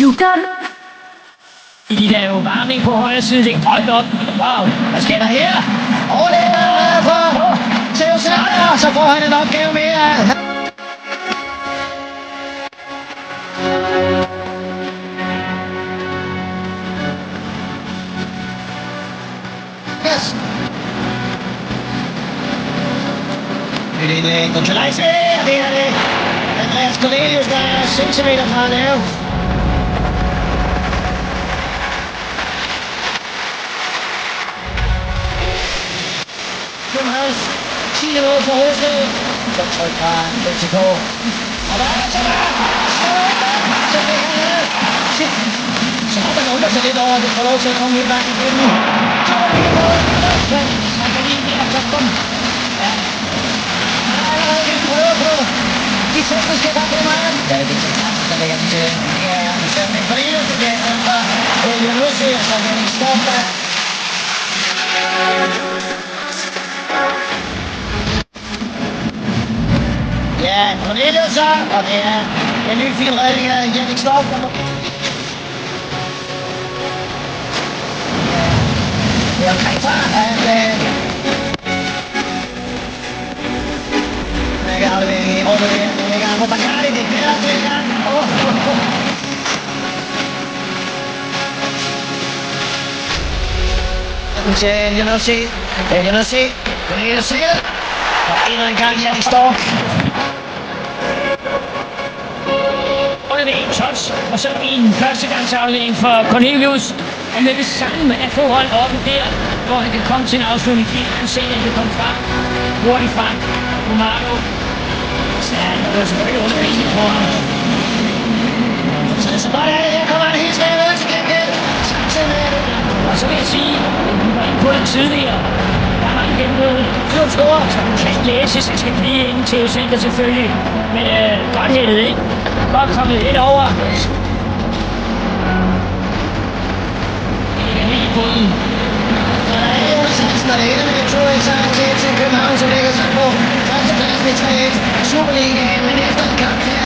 Sudan. I der jo varmning på højre side, det er højt op. Wow, hvad sker der her? Overlever for Theosander, så får han en opgave mere. Yes. Det er en kontrollejse, det er det. Andreas Cornelius, der er centimeter fra at lave. Københavns 10 minutter for hovedstød. Så tryk fra Mexico. Og der er så der! Så det her. Så må man undre sig lidt over, at det får lov til at komme helt langt igennem. Så er det ikke noget. Man kan lige her, så kom. Ja. Vi prøver på de tekniske komplimenter. Ja, det er klart, så lægger den til. Det er en fordelelse, det er fra Elionossi, og så er det en stoffer. Ja, Cornelius og det er en ny fin redning af Jannik Stoffer. Det er omkring fra, at jeg kan aflevering i overlevering. Jeg kan på Bacardi, det er det er gang. Til Elionossi. Cornelius selv. Og endnu en gang Jannik Stoffer. Det er en touch, og så en førstegangsafdeling for Cornelius. Han er det samme at få hold oppe der, hvor han kan komme til en afslutning. Han ser, at han kan komme frem. Hurtigt frem. Romano. Så det er selvfølgelig under benene på ham. Så godt er det, her kommer han helt tilbage med til gengæld. Samtidig med det. Og så vil jeg sige, at vi var inde på det tidligere. Der var en gennembrud. Flot score, som kan læses. Han skal blive inde til center selvfølgelig. Men godt hældet, ikke? Godt kommet lidt over. Det er helt i bunden. Så der er Jonas Hansen, og det ender med en 2-1-sejr til København, som ligger sig på førstepladsen i 3-1 Superligaen, men efter en kamp her.